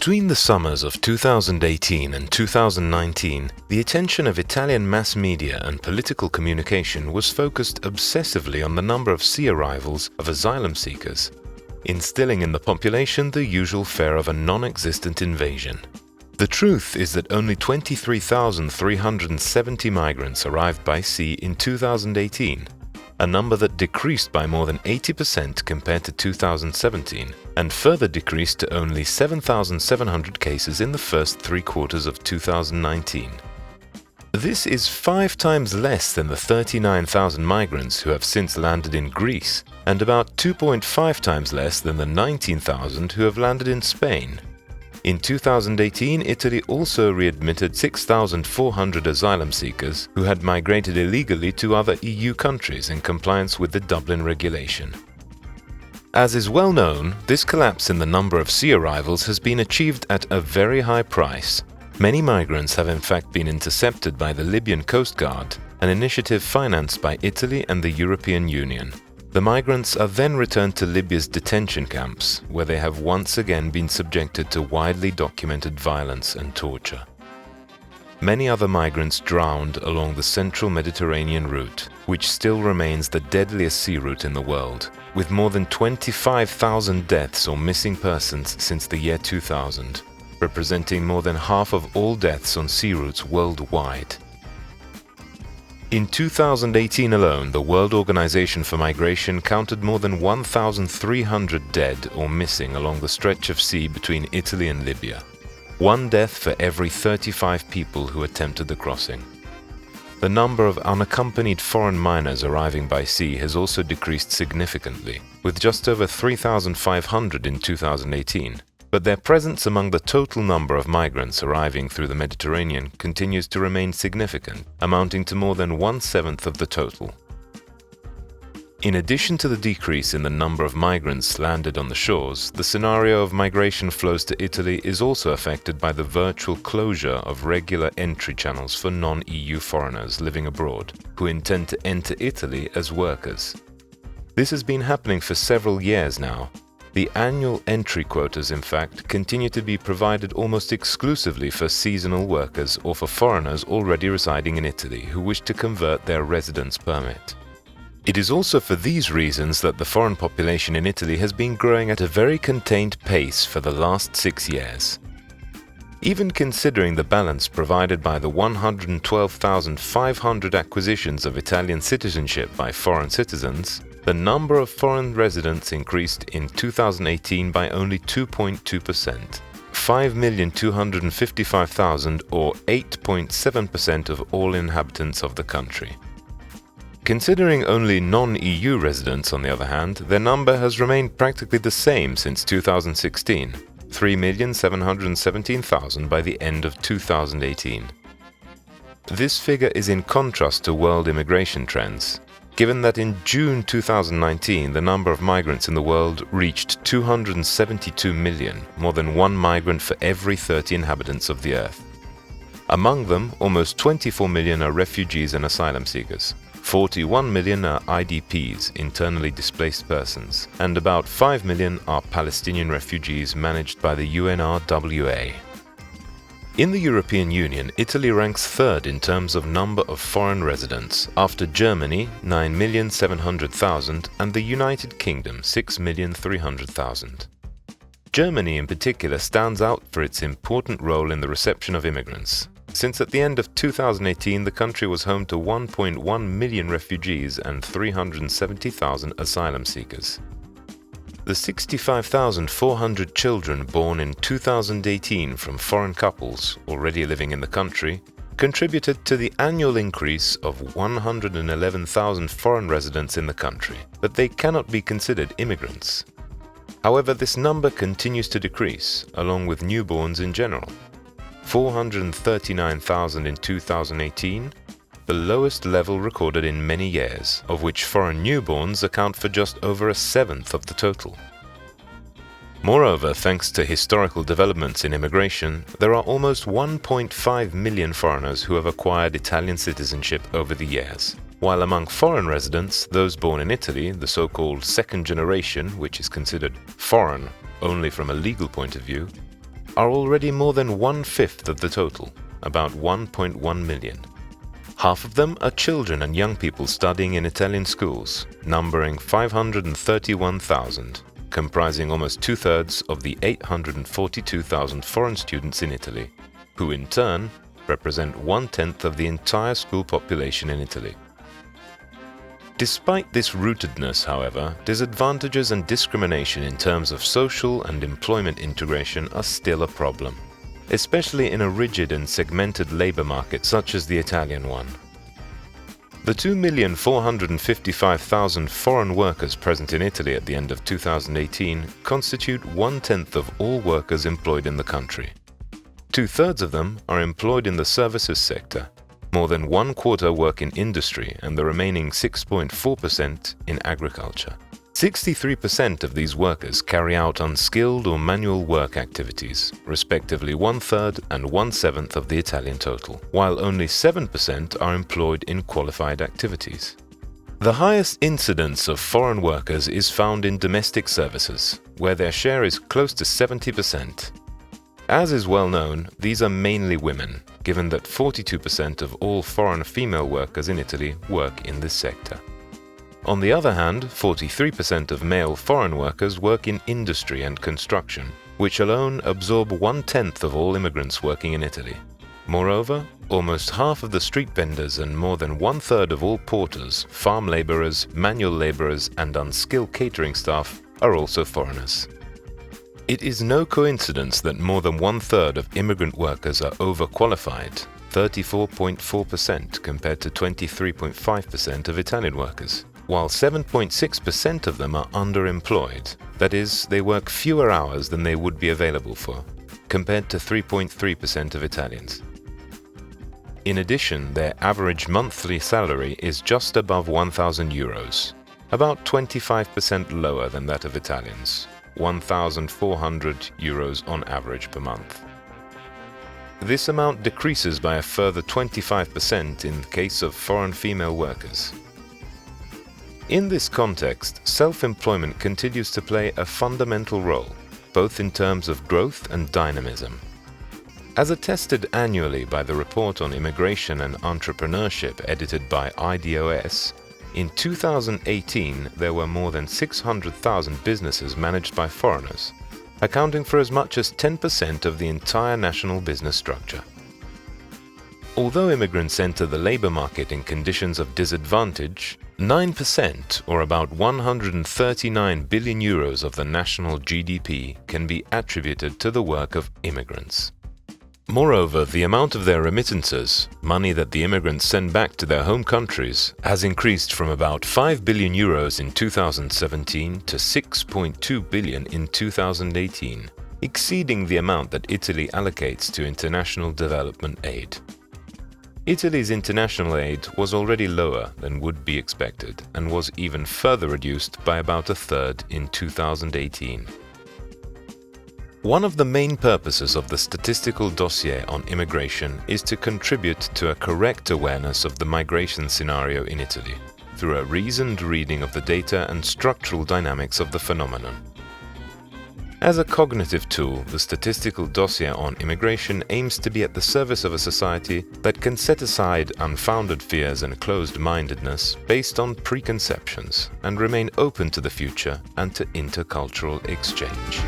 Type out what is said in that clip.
Between the summers of 2018 and 2019, the attention of Italian mass media and political communication was focused obsessively on the number of sea arrivals of asylum seekers, instilling in the population the usual fear of a non-existent invasion. The truth is that only 23,370 migrants arrived by sea in 2018, a number that decreased by more than 80% compared to 2017, and further decreased to only 7,700 cases in the first 3 quarters of 2019. This is 5 times less than the 39,000 migrants who have since landed in Greece, and about 2.5 times less than the 19,000 who have landed in Spain. In 2018, Italy also readmitted 6,400 asylum seekers who had migrated illegally to other EU countries in compliance with the Dublin regulation. As is well known, this collapse in the number of sea arrivals has been achieved at a very high price. Many migrants have in fact been intercepted by the Libyan Coast Guard, an initiative financed by Italy and the European Union. The migrants are then returned to Libya's detention camps, where they have once again been subjected to widely documented violence and torture. Many other migrants drowned along the central Mediterranean route, which still remains the deadliest sea route in the world, with more than 25,000 deaths or missing persons since the year 2000, representing more than half of all deaths on sea routes worldwide. In 2018 alone, the World Organization for Migration counted more than 1,300 dead or missing along the stretch of sea between Italy and Libya. 1 death for every 35 people who attempted the crossing. The number of unaccompanied foreign minors arriving by sea has also decreased significantly, with just over 3,500 in 2018. But their presence among the total number of migrants arriving through the Mediterranean continues to remain significant, amounting to more than 1/7 of the total. In addition to the decrease in the number of migrants landed on the shores, the scenario of migration flows to Italy is also affected by the virtual closure of regular entry channels for non-EU foreigners living abroad, who intend to enter Italy as workers. This has been happening for several years now. The annual entry quotas, in fact, continue to be provided almost exclusively for seasonal workers or for foreigners already residing in Italy who wish to convert their residence permit. It is also for these reasons that the foreign population in Italy has been growing at a very contained pace for the last 6 years. Even considering the balance provided by the 112,500 acquisitions of Italian citizenship by foreign citizens, the number of foreign residents increased in 2018 by only 2.2%, 5,255,000 or 8.7% of all inhabitants of the country. Considering only non-EU residents, on the other hand, their number has remained practically the same since 2016, 3,717,000 by the end of 2018. This figure is in contrast to world immigration trends, given that in June 2019 the number of migrants in the world reached 272 million, more than 1 migrant for every 30 inhabitants of the Earth. Among them, almost 24 million are refugees and asylum seekers, 41 million are IDPs, internally displaced persons, and about 5 million are Palestinian refugees managed by the UNRWA. In the European Union, Italy ranks 3rd in terms of number of foreign residents, after Germany, 9,700,000, and the United Kingdom, 6,300,000. Germany in particular stands out for its important role in the reception of immigrants, since at the end of 2018 the country was home to 1.1 million refugees and 370,000 asylum seekers. The 65,400 children born in 2018 from foreign couples already living in the country contributed to the annual increase of 111,000 foreign residents in the country, but they cannot be considered immigrants. However, this number continues to decrease, along with newborns in general. 439,000 in 2018, the lowest level recorded in many years, of which foreign newborns account for just over 1/7 of the total. Moreover, thanks to historical developments in immigration, there are almost 1.5 million foreigners who have acquired Italian citizenship over the years, while among foreign residents, those born in Italy, the so-called second generation, which is considered foreign only from a legal point of view, are already more than 1/5 of the total, about 1.1 million. Half of them are children and young people studying in Italian schools, numbering 531,000, comprising almost 2/3 of the 842,000 foreign students in Italy, who in turn represent 1/10 of the entire school population in Italy. Despite this rootedness, however, disadvantages and discrimination in terms of social and employment integration are still a problem, especially in a rigid and segmented labor market such as the Italian one. The 2,455,000 foreign workers present in Italy at the end of 2018 constitute 1/10 of all workers employed in the country. 2/3 of them are employed in the services sector, more than 1/4 work in industry, and the remaining 6.4% in agriculture. 63% of these workers carry out unskilled or manual work activities, respectively 1/3 and 1/7 of the Italian total, while only 7% are employed in qualified activities. The highest incidence of foreign workers is found in domestic services, where their share is close to 70%. As is well known, these are mainly women, given that 42% of all foreign female workers in Italy work in this sector. On the other hand, 43% of male foreign workers work in industry and construction, which alone absorb 1/10 of all immigrants working in Italy. Moreover, almost half of the street vendors and more than 1/3 of all porters, farm laborers, manual laborers, and unskilled catering staff are also foreigners. It is no coincidence that more than 1/3 of immigrant workers are overqualified, 34.4% compared to 23.5% of Italian workers, while 7.6% of them are underemployed, that is, they work fewer hours than they would be available for, compared to 3.3% of Italians. In addition, their average monthly salary is just above 1,000 euros, about 25% lower than that of Italians, 1,400 euros on average per month. This amount decreases by a further 25% in the case of foreign female workers. In this context, self-employment continues to play a fundamental role, both in terms of growth and dynamism. As attested annually by the Report on Immigration and Entrepreneurship edited by Idos, in 2018 there were more than 600,000 businesses managed by foreigners, accounting for as much as 10% of the entire national business structure. Although immigrants enter the labor market in conditions of disadvantage, 9%, or about 139 billion euros of the national GDP, can be attributed to the work of immigrants. Moreover, the amount of their remittances, money that the immigrants send back to their home countries, has increased from about 5 billion euros in 2017 to 6.2 billion in 2018, exceeding the amount that Italy allocates to international development aid. Italy's international aid was already lower than would be expected and was even further reduced by about 1/3 in 2018. One of the main purposes of the Statistical Dossier on immigration is to contribute to a correct awareness of the migration scenario in Italy, through a reasoned reading of the data and structural dynamics of the phenomenon. As a cognitive tool, the Statistical Dossier on immigration aims to be at the service of a society that can set aside unfounded fears and closed-mindedness based on preconceptions and remain open to the future and to intercultural exchange.